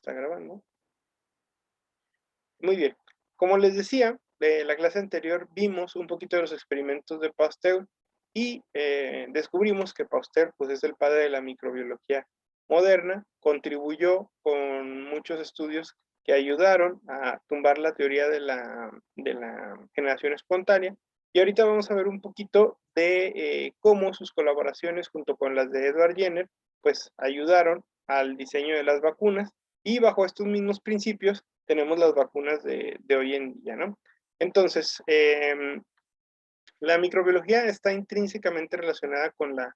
está grabando. Muy bien. Como les decía, de la clase anterior vimos un poquito de los experimentos de Pasteur y descubrimos que Pasteur pues, es el padre de la microbiología moderna, contribuyó con muchos estudios que ayudaron a tumbar la teoría de la generación espontánea. Y ahorita vamos a ver un poquito de cómo sus colaboraciones junto con las de Edward Jenner pues ayudaron al diseño de las vacunas y bajo estos mismos principios tenemos las vacunas de hoy en día, ¿no? Entonces, la microbiología está intrínsecamente relacionada con la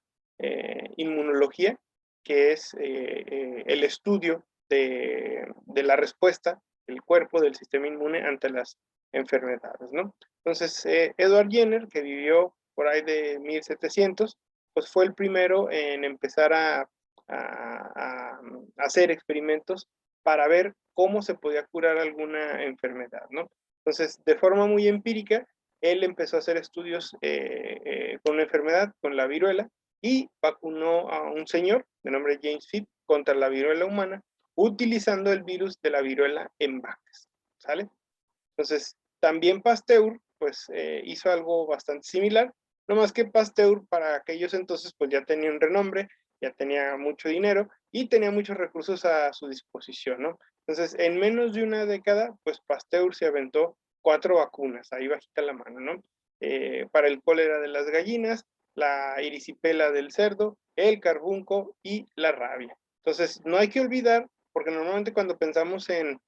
inmunología, que es el estudio de la respuesta del cuerpo, del sistema inmune ante las enfermedades, ¿no? Entonces, Edward Jenner, que vivió por ahí de 1700, pues fue el primero en empezar a hacer experimentos para ver cómo se podía curar alguna enfermedad, ¿no? Entonces, de forma muy empírica, él empezó a hacer estudios con una enfermedad, con la viruela, y vacunó a un señor de nombre James Fitt contra la viruela humana, utilizando el virus de la viruela en vacas, ¿sale? Entonces, también Pasteur, pues, hizo algo bastante similar, no más que Pasteur para aquellos entonces, pues ya tenía un renombre, ya tenía mucho dinero y tenía muchos recursos a su disposición, ¿no? Entonces, en menos de una década, pues Pasteur se aventó 4 vacunas, ahí bajita la mano, ¿no? Para el cólera de las gallinas, la erisipela del cerdo, el carbunco y la rabia. Entonces, no hay que olvidar, porque normalmente cuando pensamos en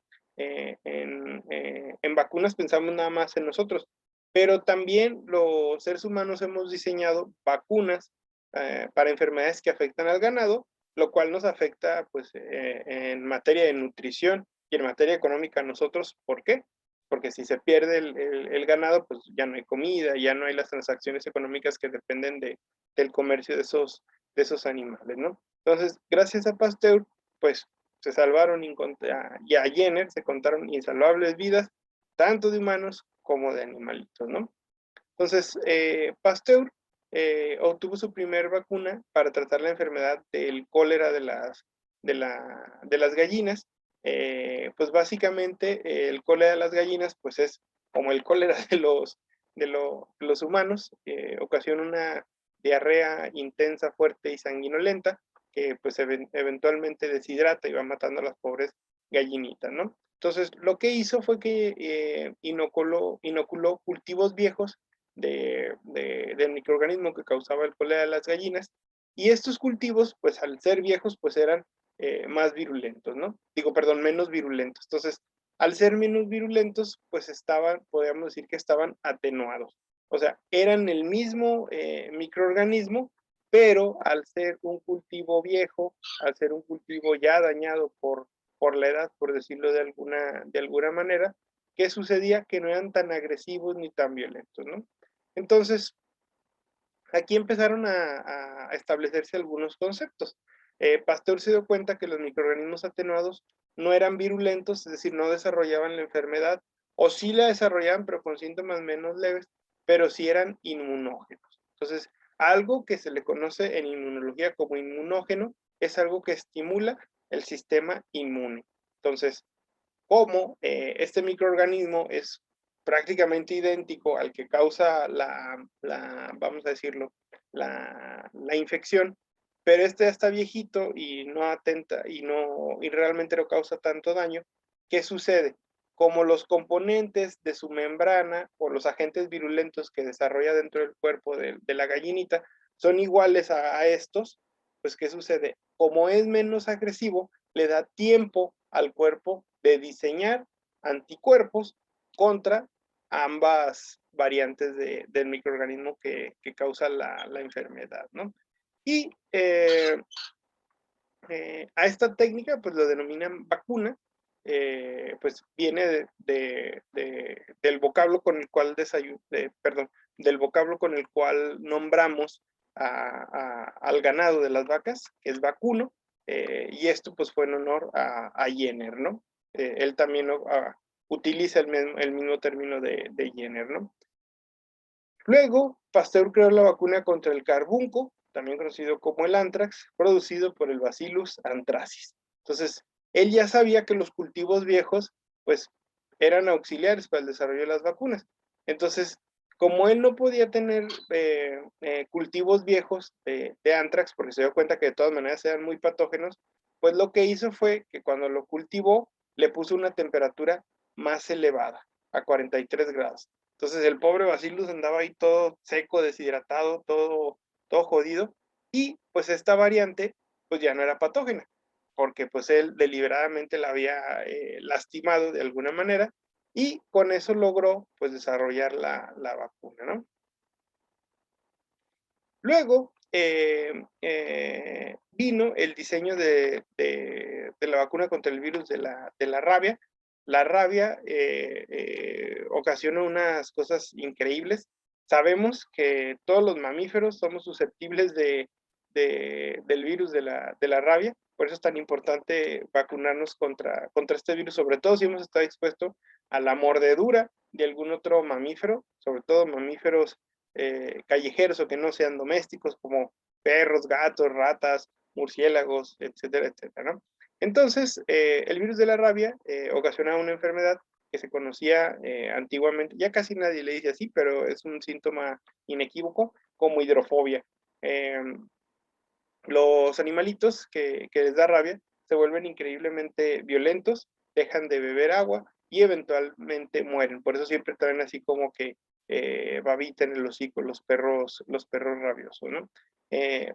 vacunas pensamos nada más en nosotros, pero también los seres humanos hemos diseñado vacunas para enfermedades que afectan al ganado, lo cual nos afecta pues en materia de nutrición y en materia económica a nosotros. ¿Por qué? Porque si se pierde el ganado, pues ya no hay comida, ya no hay las transacciones económicas que dependen del comercio de esos animales, ¿no? Entonces, gracias a Pasteur, pues se salvaron y a Jenner se contaron insalvables vidas, tanto de humanos como de animalitos, ¿no? Entonces, Pasteur obtuvo su primer vacuna para tratar la enfermedad del cólera de las gallinas. Pues básicamente el cólera de las gallinas pues es como el cólera de los humanos, ocasiona una diarrea intensa, fuerte y sanguinolenta, que pues eventualmente deshidrata y va matando a las pobres gallinitas, ¿no? Entonces, lo que hizo fue que inoculó cultivos viejos del microorganismo que causaba el cólera de las gallinas, y estos cultivos, pues al ser viejos, pues eran más virulentos, ¿no? Digo, perdón, menos virulentos. Entonces, al ser menos virulentos, pues podríamos decir que estaban atenuados. O sea, eran el mismo microorganismo, pero al ser un cultivo viejo, al ser un cultivo ya dañado por la edad, por decirlo de alguna manera, ¿qué sucedía? Que no eran tan agresivos ni tan violentos, ¿no? Entonces, aquí empezaron a establecerse algunos conceptos. Pasteur se dio cuenta que los microorganismos atenuados no eran virulentos, es decir, no desarrollaban la enfermedad, o sí la desarrollaban, pero con síntomas menos leves, pero sí eran inmunógenos. Entonces, algo que se le conoce en inmunología como inmunógeno es algo que estimula el sistema inmune. Entonces, como este microorganismo es prácticamente idéntico al que causa vamos a decirlo, la infección, pero este ya está viejito y no atenta y realmente no causa tanto daño. ¿Qué sucede? Como los componentes de su membrana o los agentes virulentos que desarrolla dentro del cuerpo de la gallinita son iguales a estos, pues ¿qué sucede? Como es menos agresivo, le da tiempo al cuerpo de diseñar anticuerpos contra ambas variantes del microorganismo que causa la enfermedad, ¿no? Y a esta técnica, pues lo denominan vacuna, pues viene del vocablo con el cual perdón, del vocablo con el cual nombramos al ganado de las vacas, que es vacuno, y esto pues fue en honor a Jenner, ¿no? Él también utiliza el mismo término de Jenner, ¿no? Luego, Pasteur creó la vacuna contra el carbunco, también conocido como el anthrax, producido por el Bacillus anthracis. Entonces, él ya sabía que los cultivos viejos, pues, eran auxiliares para el desarrollo de las vacunas. Entonces, como él no podía tener cultivos viejos de anthrax, porque se dio cuenta que de todas maneras eran muy patógenos, pues lo que hizo fue que cuando lo cultivó, le puso una temperatura más elevada, a 43 grados. Entonces el pobre Bacillus andaba ahí todo seco, deshidratado, todo jodido, y pues esta variante pues ya no era patógena, porque pues él deliberadamente la había lastimado de alguna manera, y con eso logró pues desarrollar la vacuna, ¿no? Luego vino el diseño de la vacuna contra el virus de la rabia. La rabia ocasiona unas cosas increíbles. Sabemos que todos los mamíferos somos susceptibles del virus de la rabia, por eso es tan importante vacunarnos contra este virus, sobre todo si hemos estado expuestos a la mordedura de algún otro mamífero, sobre todo mamíferos callejeros o que no sean domésticos, como perros, gatos, ratas, murciélagos, etcétera, etcétera, ¿no? Entonces, el virus de la rabia ocasionaba una enfermedad que se conocía antiguamente, ya casi nadie le dice así, pero es un síntoma inequívoco, como hidrofobia. Los animalitos que les da rabia se vuelven increíblemente violentos, dejan de beber agua y eventualmente mueren. Por eso siempre traen así como que babita en el hocico los perros rabiosos, ¿no?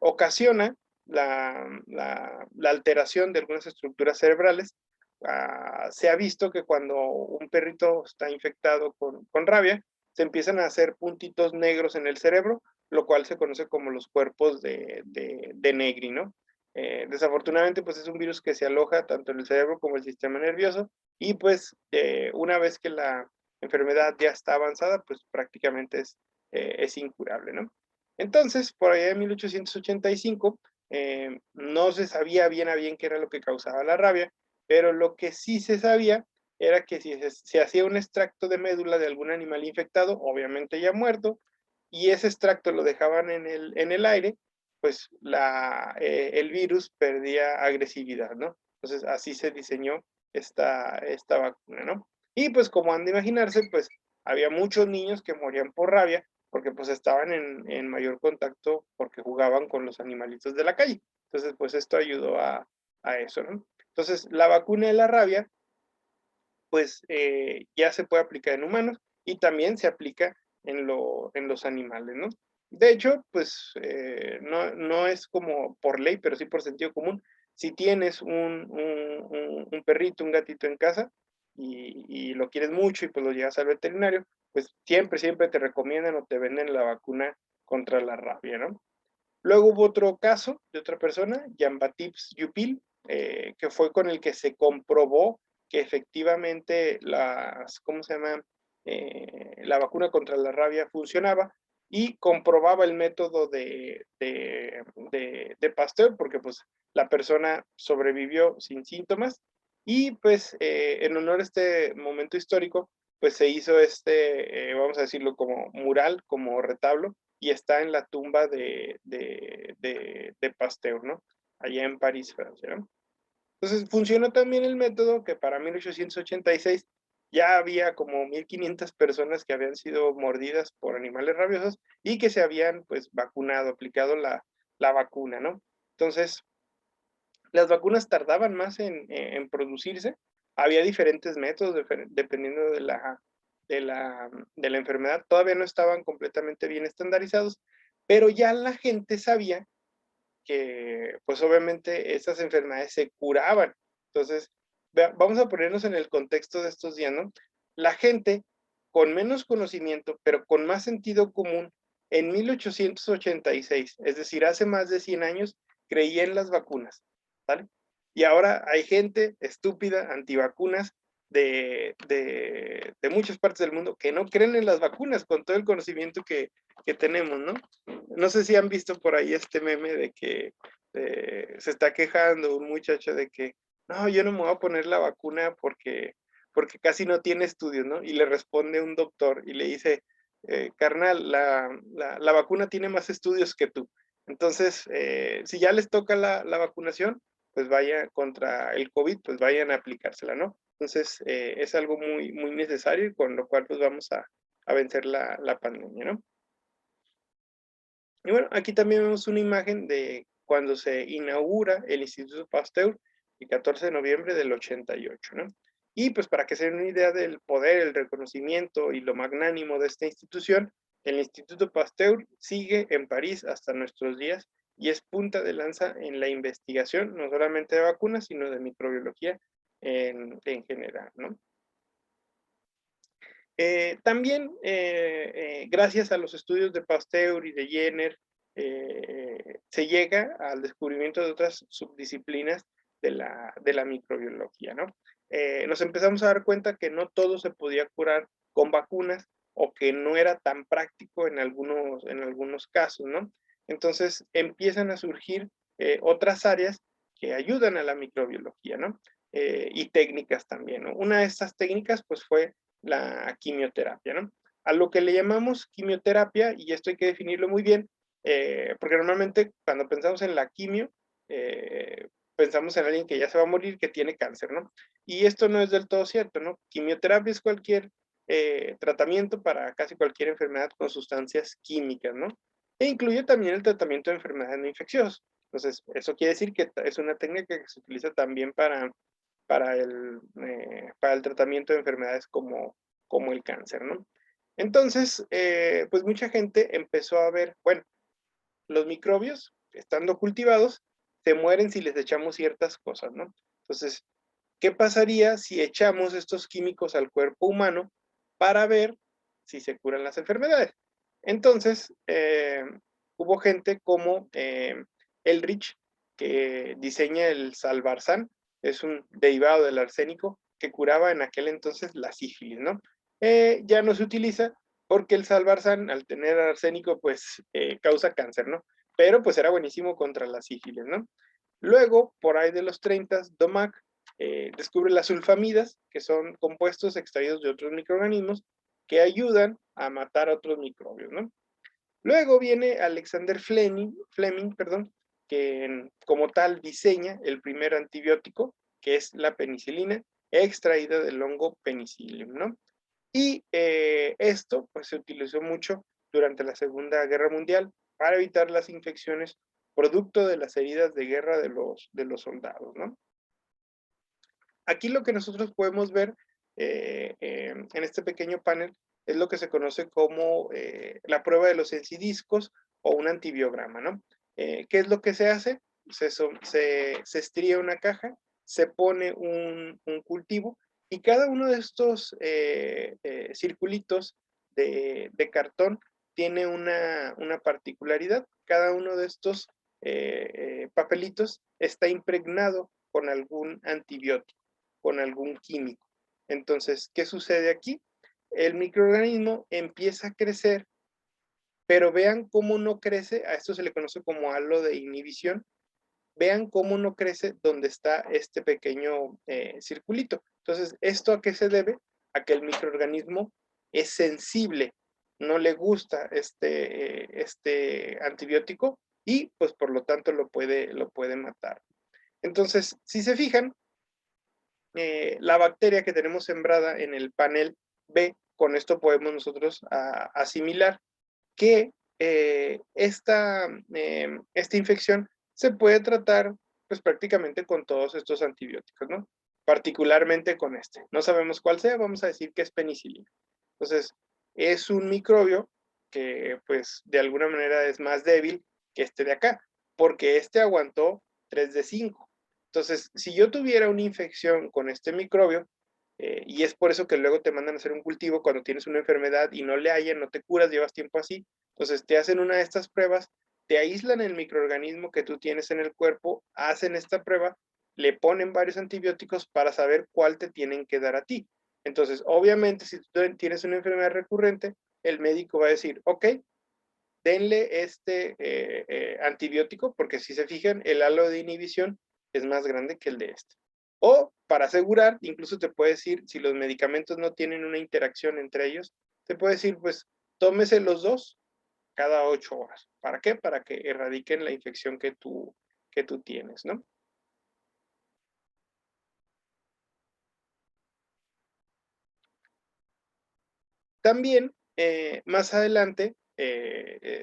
Ocasiona la alteración de algunas estructuras cerebrales. Se ha visto que cuando un perrito está infectado con rabia, se empiezan a hacer puntitos negros en el cerebro, lo cual se conoce como los cuerpos de Negri, ¿no? Desafortunadamente, pues es un virus que se aloja tanto en el cerebro como en el sistema nervioso, y pues una vez que la enfermedad ya está avanzada, pues prácticamente es incurable, ¿no? Entonces, por allá en 1885, no se sabía bien a bien qué era lo que causaba la rabia, pero lo que sí se sabía era que si se hacía un extracto de médula de algún animal infectado, obviamente ya muerto, y ese extracto lo dejaban en el aire, pues el virus perdía agresividad, ¿no? Entonces así se diseñó esta vacuna, ¿no? Y pues como han de imaginarse, pues había muchos niños que morían por rabia, porque pues estaban en mayor contacto porque jugaban con los animalitos de la calle. Entonces pues esto ayudó a eso, ¿no? Entonces la vacuna de la rabia pues ya se puede aplicar en humanos y también se aplica en los animales, ¿no? De hecho, pues no es como por ley, pero sí por sentido común. Si tienes un perrito, un gatito en casa y lo quieres mucho y pues lo llevas al veterinario, pues siempre te recomiendan o te venden la vacuna contra la rabia, ¿no? Luego hubo otro caso de otra persona, Jean-Baptiste Dupil, que fue con el que se comprobó que efectivamente ¿cómo se llama? La vacuna contra la rabia funcionaba y comprobaba el método de Pasteur, porque pues la persona sobrevivió sin síntomas y pues en honor a este momento histórico, pues se hizo vamos a decirlo como mural, como retablo, y está en la tumba de Pasteur, ¿no? Allá en París, Francia, ¿no? Entonces funcionó también el método que para 1886 ya había como 1500 personas que habían sido mordidas por animales rabiosos y que se habían pues vacunado, aplicado la vacuna, ¿no? Entonces, las vacunas tardaban más en producirse, había diferentes métodos dependiendo de la enfermedad, todavía no estaban completamente bien estandarizados, pero ya la gente sabía que pues obviamente esas enfermedades se curaban. Entonces, vamos a ponernos en el contexto de estos días, ¿no? La gente con menos conocimiento, pero con más sentido común, en 1886, es decir, hace más de 100 años, creía en las vacunas, ¿vale? Y ahora hay gente estúpida, antivacunas, de muchas partes del mundo que no creen en las vacunas con todo el conocimiento que tenemos, ¿no? No sé si han visto por ahí este meme de que se está quejando un muchacho de que no, yo no me voy a poner la vacuna porque casi no tiene estudios, ¿no? Y le responde un doctor y le dice, carnal, la vacuna tiene más estudios que tú. Entonces, si ya les toca la vacunación, pues vaya contra el COVID, pues vayan a aplicársela, ¿no? Entonces, es algo muy, muy necesario y con lo cual pues vamos a vencer la pandemia, ¿no? Y bueno, aquí también vemos una imagen de cuando se inaugura el Instituto Pasteur, el 14 de noviembre del 88, ¿no? Y pues para que se den una idea del poder, el reconocimiento y lo magnánimo de esta institución, el Instituto Pasteur sigue en París hasta nuestros días y es punta de lanza en la investigación, no solamente de vacunas, sino de microbiología en general, ¿no? También, gracias a los estudios de Pasteur y de Jenner, se llega al descubrimiento de otras subdisciplinas de la microbiología, ¿no? Nos empezamos a dar cuenta que no todo se podía curar con vacunas o que no era tan práctico en algunos casos, ¿no? Entonces empiezan a surgir otras áreas que ayudan a la microbiología, ¿no? Y técnicas también, ¿no? Una de estas técnicas, pues, fue la quimioterapia, ¿no? A lo que le llamamos quimioterapia, y esto hay que definirlo muy bien, porque normalmente cuando pensamos en la quimio, pensamos en alguien que ya se va a morir, que tiene cáncer, ¿no? Y esto no es del todo cierto, ¿no? Quimioterapia es cualquier tratamiento para casi cualquier enfermedad con sustancias químicas, ¿no? E incluye también el tratamiento de enfermedades no infecciosas. Entonces, eso quiere decir que es una técnica que se utiliza también para el tratamiento de enfermedades como el cáncer, ¿no? Entonces, pues mucha gente empezó a ver, bueno, los microbios, estando cultivados, se mueren si les echamos ciertas cosas, ¿no? Entonces, ¿qué pasaría si echamos estos químicos al cuerpo humano para ver si se curan las enfermedades? Entonces, hubo gente como Elrich, que diseña el Salvarsan, es un derivado del arsénico que curaba en aquel entonces la sífilis, ¿no? Ya no se utiliza porque el Salvarsan, al tener arsénico, pues causa cáncer, ¿no? Pero pues era buenísimo contra la sífilis, ¿no? Luego, por ahí de los 30, Domac descubre las sulfamidas, que son compuestos extraídos de otros microorganismos que ayudan a matar a otros microbios, ¿no? Luego viene Alexander Fleming, perdón, que como tal diseña el primer antibiótico, que es la penicilina, extraída del hongo penicillium, ¿no? Y esto pues se utilizó mucho durante la Segunda Guerra Mundial para evitar las infecciones producto de las heridas de guerra de los soldados, ¿no? Aquí lo que nosotros podemos ver en este pequeño panel es lo que se conoce como la prueba de los encidiscos o un antibiograma, ¿no? ¿Qué es lo que se hace? Se estría una caja, se pone un cultivo y cada uno de estos circulitos cartón tiene una particularidad. Cada uno de estos papelitos está impregnado con algún antibiótico, con algún químico. Entonces, ¿qué sucede aquí? El microorganismo empieza a crecer, pero vean cómo no crece, a esto se le conoce como halo de inhibición, vean cómo no crece donde está este pequeño circulito. Entonces, ¿esto a qué se debe? A que el microorganismo es sensible, no le gusta este antibiótico y pues por lo tanto lo puede matar. Entonces, si se fijan, la bacteria que tenemos sembrada en el panel B, con esto podemos nosotros asimilar que esta infección se puede tratar pues prácticamente con todos estos antibióticos, ¿no? Particularmente con este. No sabemos cuál sea, vamos a decir que es penicilina. Entonces, es un microbio que pues de alguna manera es más débil que este de acá, porque este aguantó 3 de 5. Entonces, si yo tuviera una infección con este microbio, y es por eso que luego te mandan a hacer un cultivo cuando tienes una enfermedad y no le hallan, no te curas, llevas tiempo así, entonces te hacen una de estas pruebas, te aíslan el microorganismo que tú tienes en el cuerpo, hacen esta prueba, le ponen varios antibióticos para saber cuál te tienen que dar a ti. Entonces, obviamente, si tú tienes una enfermedad recurrente, el médico va a decir, ok, denle este antibiótico, porque si se fijan, el halo de inhibición es más grande que el de este. O para asegurar, incluso te puede decir, si los medicamentos no tienen una interacción entre ellos, te puede decir, pues, tómese los dos cada 8 horas. ¿Para qué? Para que erradiquen la infección que tú tienes, ¿no? También, más adelante,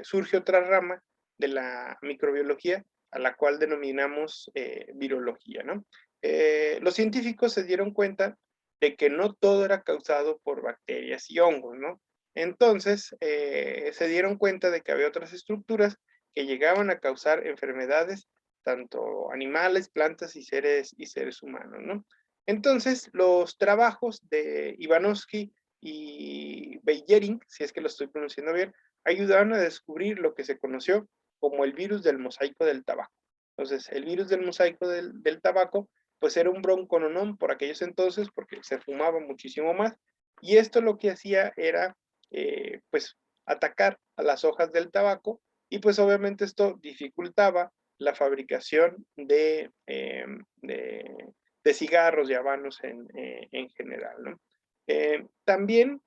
surge otra rama de la microbiología, a la cual denominamos virología, ¿no? Los científicos se dieron cuenta de que no todo era causado por bacterias y hongos, ¿no? Entonces, se dieron cuenta de que había otras estructuras que llegaban a causar enfermedades, tanto animales, plantas y seres humanos, ¿no? Entonces, los trabajos de Ivanovsky y Beyering, si es que lo estoy pronunciando bien, ayudaron a descubrir lo que se conoció como el virus del mosaico del tabaco. Entonces, el virus del mosaico del tabaco, pues era un broncononón por aquellos entonces, porque se fumaba muchísimo más, y esto lo que hacía era, pues, atacar a las hojas del tabaco, y pues obviamente esto dificultaba la fabricación de cigarros y habanos en general, ¿no? También,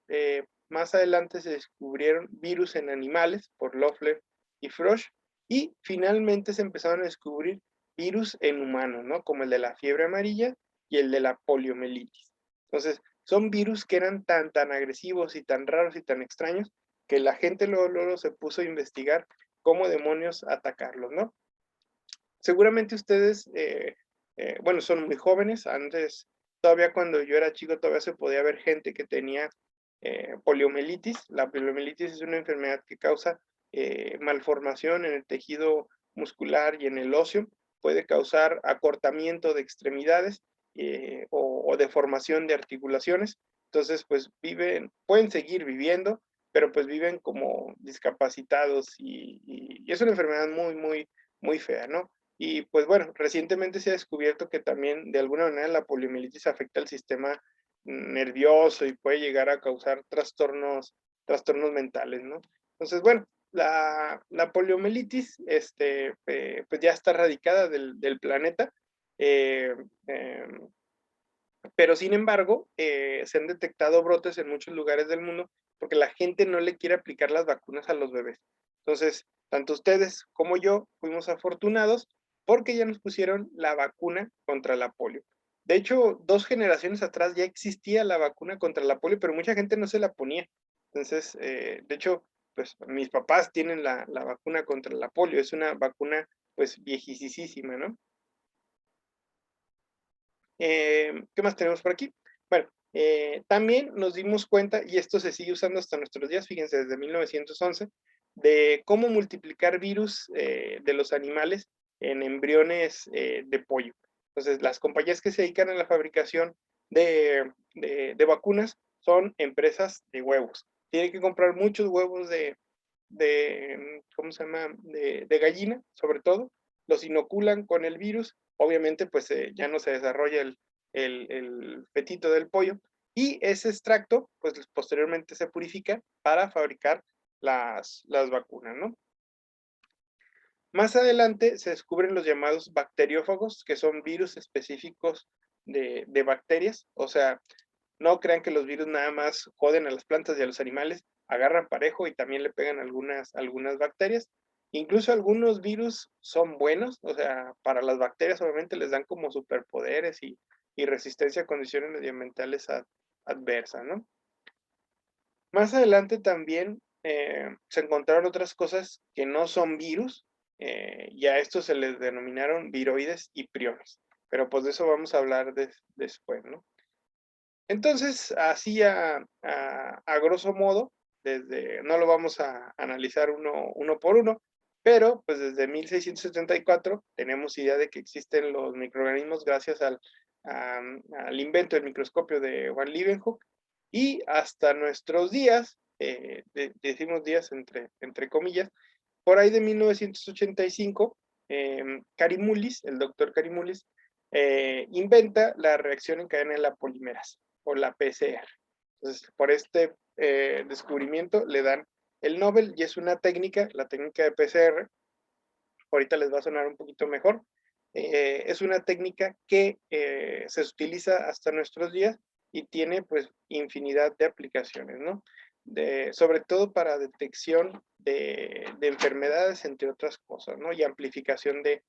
más adelante se descubrieron virus en animales por Loeffler y Frosch, y finalmente se empezaron a descubrir virus en humanos, ¿no? Como el de la fiebre amarilla y el de la poliomielitis. Entonces, son virus que eran tan agresivos y tan raros y tan extraños que la gente luego se puso a investigar cómo demonios atacarlos, ¿no? Seguramente ustedes, bueno, son muy jóvenes. Antes, todavía cuando yo era chico, todavía se podía ver gente que tenía poliomielitis. La poliomielitis es una enfermedad que causa malformación en el tejido muscular y en el óseo. Puede causar acortamiento de extremidades o deformación de articulaciones. Entonces, pues pueden seguir viviendo, pero pues viven como discapacitados y es una enfermedad muy fea, ¿no? Y pues bueno, recientemente se ha descubierto que también de alguna manera la poliomielitis afecta al sistema nervioso y puede llegar a causar trastornos mentales, ¿no? Entonces, bueno, la poliomielitis pues ya está erradicada del planeta, eh, eh, pero sin embargo, se han detectado brotes en muchos lugares del mundo porque la gente no le quiere aplicar las vacunas a los bebés. Entonces, tanto ustedes como yo fuimos afortunados porque ya nos pusieron la vacuna contra la polio. De hecho, 2 generaciones atrás ya existía la vacuna contra la polio, pero mucha gente no se la ponía. Entonces, de hecho, pues mis papás tienen la vacuna contra la polio. Es una vacuna, pues, viejísima, ¿no? ¿Qué más tenemos por aquí? Bueno, también nos dimos cuenta, y esto se sigue usando hasta nuestros días, fíjense, desde 1911, de cómo multiplicar virus de los animales en embriones de pollo. Entonces, las compañías que se dedican a la fabricación de vacunas son empresas de huevos. Tienen que comprar muchos huevos ¿cómo se llama? De gallina, sobre todo, los inoculan con el virus, obviamente pues ya no se desarrolla el fetito del pollo, y ese extracto pues posteriormente se purifica para fabricar las vacunas, ¿no? Más adelante se descubren los llamados bacteriófagos, que son virus específicos de bacterias. O sea, no crean que los virus nada más joden a las plantas y a los animales, agarran parejo y también le pegan algunas bacterias. Incluso algunos virus son buenos, o sea, para las bacterias obviamente les dan como superpoderes y resistencia a condiciones medioambientales adversas, ¿no? Más adelante también se encontraron otras cosas que no son virus, y a estos se les denominaron viroides y priones. Pero pues de eso vamos a hablar después, ¿no? Entonces, así a grosso modo, no lo vamos a analizar uno por uno, pero pues desde 1674 tenemos idea de que existen los microorganismos gracias al invento del microscopio de Van Leeuwenhoek, y hasta nuestros días, decimos días entre comillas, por ahí de 1985, Kary-Mullis, el doctor Kary-Mullis, inventa la reacción en cadena de la polimerasa, o la PCR. Entonces, por este descubrimiento le dan el Nobel, y es una técnica, la técnica de PCR, ahorita les va a sonar un poquito mejor, es una técnica que se utiliza hasta nuestros días y tiene pues infinidad de aplicaciones, ¿no? Sobre todo para detección de enfermedades, entre otras cosas, ¿no? Y amplificación de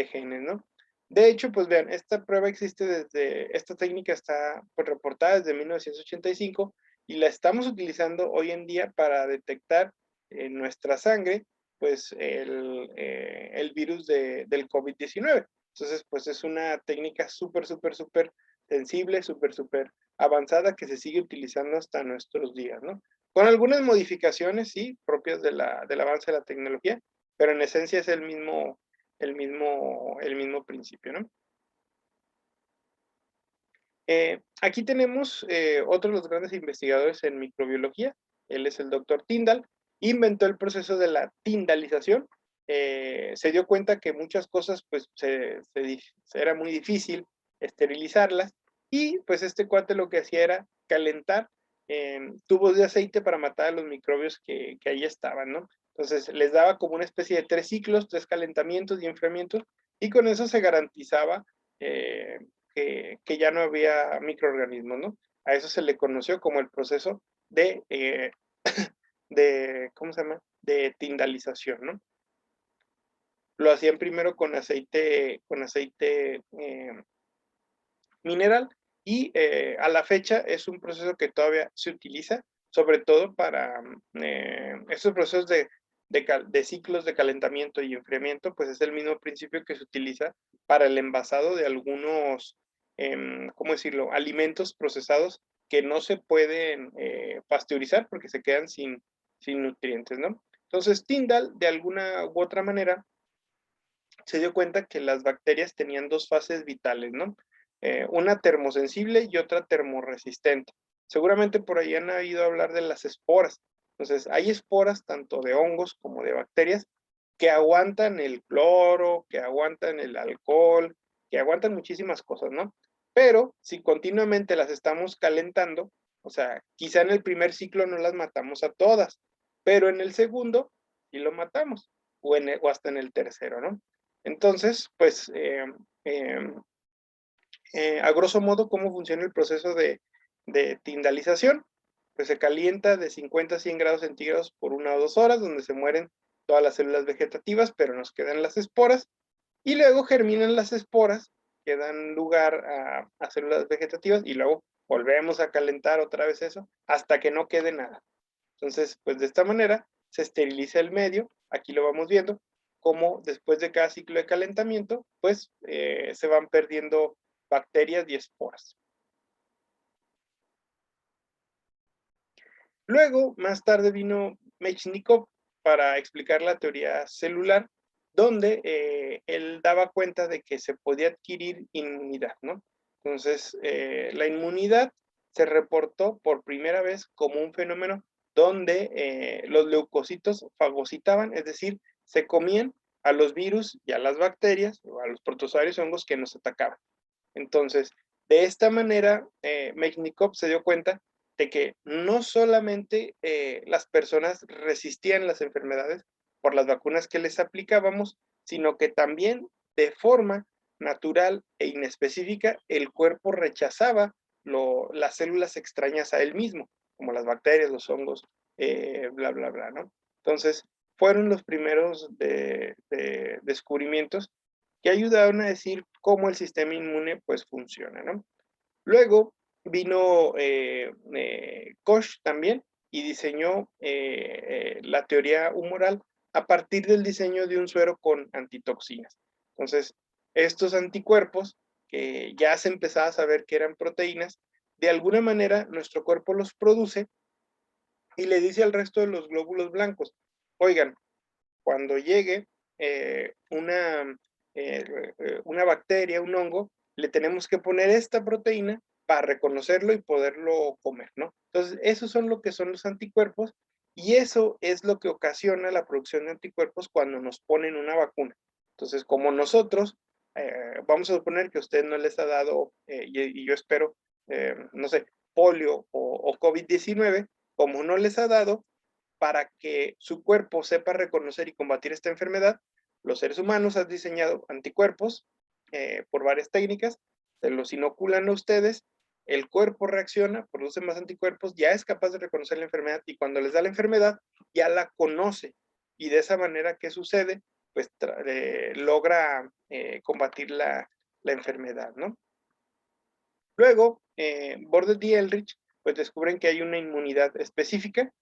genes, ¿no? De hecho, pues vean, esta prueba existe esta técnica está pues, reportada desde 1985, y la estamos utilizando hoy en día para detectar en nuestra sangre, pues, el virus del COVID-19. Entonces, pues, es una técnica súper, súper, súper sensible, súper, súper avanzada que se sigue utilizando hasta nuestros días, ¿no? Con algunas modificaciones, sí, propias del avance de la tecnología, pero en esencia es el mismo principio, ¿no? Aquí tenemos otro de los grandes investigadores en microbiología, él es el doctor Tyndall, inventó el proceso de la tindalización, se dio cuenta que muchas cosas pues era muy difícil esterilizarlas y pues este cuate lo que hacía era calentar tubos de aceite para matar a los microbios que ahí estaban, ¿no? Entonces les daba como una especie de 3 ciclos, 3 calentamientos y enfriamientos y con eso se garantizaba eh, que ya no había microorganismos, ¿no? A eso se le conoció como el proceso ¿cómo se llama? De tindalización, ¿no? Lo hacían primero con aceite mineral y a la fecha es un proceso que todavía se utiliza, sobre todo para estos procesos de ciclos de calentamiento y enfriamiento, pues es el mismo principio que se utiliza para el envasado de algunos, ¿cómo decirlo?, alimentos procesados que no se pueden pasteurizar porque se quedan sin nutrientes, ¿no? Entonces, Tyndall, de alguna u otra manera, se dio cuenta que las bacterias tenían dos fases vitales, ¿no? Una termosensible y otra termoresistente. Seguramente por ahí han oído hablar de las esporas. Entonces, hay esporas tanto de hongos como de bacterias que aguantan el cloro, que aguantan el alcohol, que aguantan muchísimas cosas, ¿no? Pero si continuamente las estamos calentando, o sea, quizá en el primer ciclo no las matamos a todas, pero en el segundo sí lo matamos, o hasta en el tercero, ¿no? Entonces, pues, a grosso modo, ¿cómo funciona el proceso de tindalización? Pues se calienta de 50 a 100 grados centígrados por 1 o 2 horas, donde se mueren todas las células vegetativas, pero nos quedan las esporas, y luego germinan las esporas, que dan lugar a células vegetativas, y luego volvemos a calentar otra vez eso, hasta que no quede nada. Entonces, pues de esta manera se esteriliza el medio, aquí lo vamos viendo, como después de cada ciclo de calentamiento, pues se van perdiendo bacterias y esporas. Luego, más tarde vino Mechnikov para explicar la teoría celular, donde él daba cuenta de que se podía adquirir inmunidad, ¿no? Entonces, la inmunidad se reportó por primera vez como un fenómeno donde los leucocitos fagocitaban, es decir, se comían a los virus y a las bacterias, o a los protozoarios hongos que nos atacaban. Entonces, de esta manera, Mechnikov se dio cuenta de que no solamente las personas resistían las enfermedades por las vacunas que les aplicábamos, sino que también de forma natural e inespecífica el cuerpo rechazaba las células extrañas a él mismo, como las bacterias, los hongos, bla, bla, bla, ¿no? Entonces, fueron los primeros de descubrimientos que ayudaron a decir cómo el sistema inmune pues funciona, ¿no? Luego vino Koch también y diseñó la teoría humoral a partir del diseño de un suero con antitoxinas. Entonces, estos anticuerpos, que ya se empezaba a saber que eran proteínas, de alguna manera nuestro cuerpo los produce y le dice al resto de los glóbulos blancos, oigan, cuando llegue eh, una, eh, una bacteria, un hongo, le tenemos que poner esta proteína para reconocerlo y poderlo comer, ¿no? Entonces, esos son lo que son los anticuerpos y eso es lo que ocasiona la producción de anticuerpos cuando nos ponen una vacuna. Entonces, como nosotros, vamos a suponer que a usted no les ha dado, y yo espero, no sé, polio o COVID-19, como no les ha dado, para que su cuerpo sepa reconocer y combatir esta enfermedad, los seres humanos han diseñado anticuerpos por varias técnicas, se los inoculan a ustedes, el cuerpo reacciona, produce más anticuerpos, ya es capaz de reconocer la enfermedad y cuando les da la enfermedad ya la conoce y de esa manera, ¿qué sucede? Pues logra combatir la enfermedad, ¿no? Luego, Bordet y Ehrlich pues descubren que hay una inmunidad específica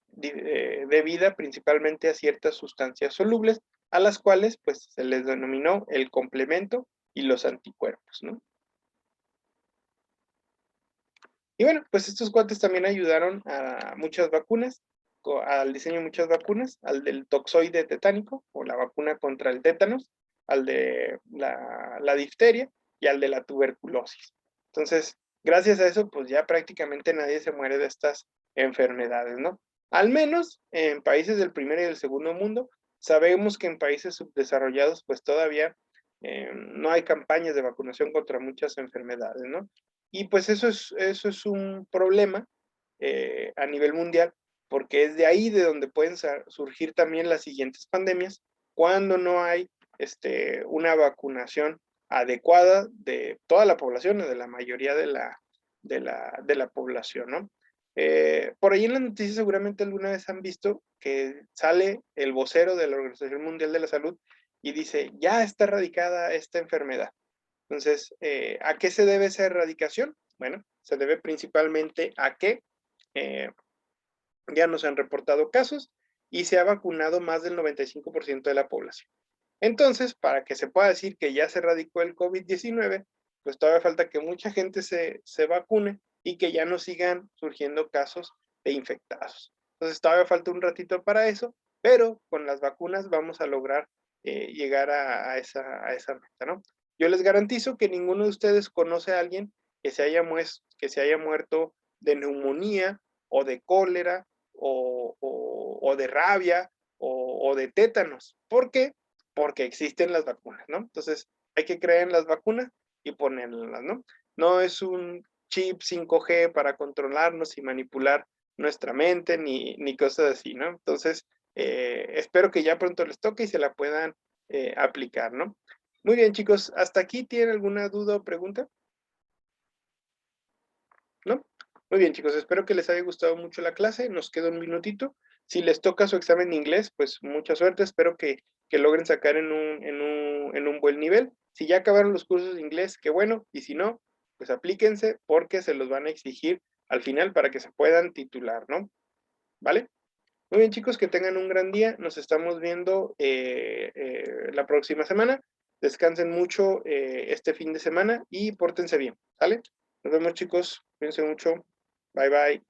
debida principalmente a ciertas sustancias solubles, a las cuales pues se les denominó el complemento y los anticuerpos, ¿no? Y bueno, pues estos cuates también ayudaron a muchas vacunas, al diseño de muchas vacunas, al del toxoide tetánico, o la vacuna contra el tétanos, al de la difteria y al de la tuberculosis. Entonces, gracias a eso, pues ya prácticamente nadie se muere de estas enfermedades, ¿no? Al menos en países del primer y del segundo mundo, sabemos que en países subdesarrollados, pues todavía no hay campañas de vacunación contra muchas enfermedades, ¿no? Y pues eso es un problema a nivel mundial, porque es de ahí de donde pueden surgir también las siguientes pandemias, cuando no hay una vacunación adecuada de toda la población o de la mayoría de la población, ¿no? Por ahí en las noticias seguramente alguna vez han visto que sale el vocero de la Organización Mundial de la Salud y dice, ya está erradicada esta enfermedad. Entonces, ¿a qué se debe esa erradicación? Bueno, se debe principalmente a que eh, ya nos han reportado casos y se ha vacunado más del 95% de la población. Entonces, para que se pueda decir que ya se erradicó el COVID-19, pues todavía falta que mucha gente se vacune y que ya no sigan surgiendo casos de infectados. Entonces, todavía falta un ratito para eso, pero con las vacunas vamos a lograr llegar a esa meta, ¿no? Yo les garantizo que ninguno de ustedes conoce a alguien que se haya muerto de neumonía o de cólera o de rabia o de tétanos. ¿Por qué? Porque existen las vacunas, ¿no? Entonces, hay que creer en las vacunas y ponerlas, ¿no? No es un chip 5G para controlarnos y manipular nuestra mente ni cosas así, ¿no? Entonces, espero que ya pronto les toque y se la puedan aplicar, ¿no? Muy bien, chicos, ¿hasta aquí tienen alguna duda o pregunta? ¿No? Muy bien, chicos, espero que les haya gustado mucho la clase. Nos queda un minutito. Si les toca su examen de inglés, pues mucha suerte. Espero que logren sacar en un buen nivel. Si ya acabaron los cursos de inglés, qué bueno. Y si no, pues aplíquense porque se los van a exigir al final para que se puedan titular, ¿no? ¿Vale? Muy bien, chicos, que tengan un gran día. Nos estamos viendo la próxima semana. Descansen mucho este fin de semana y pórtense bien, ¿sale? Nos vemos, chicos. Cuídense mucho. Bye, bye.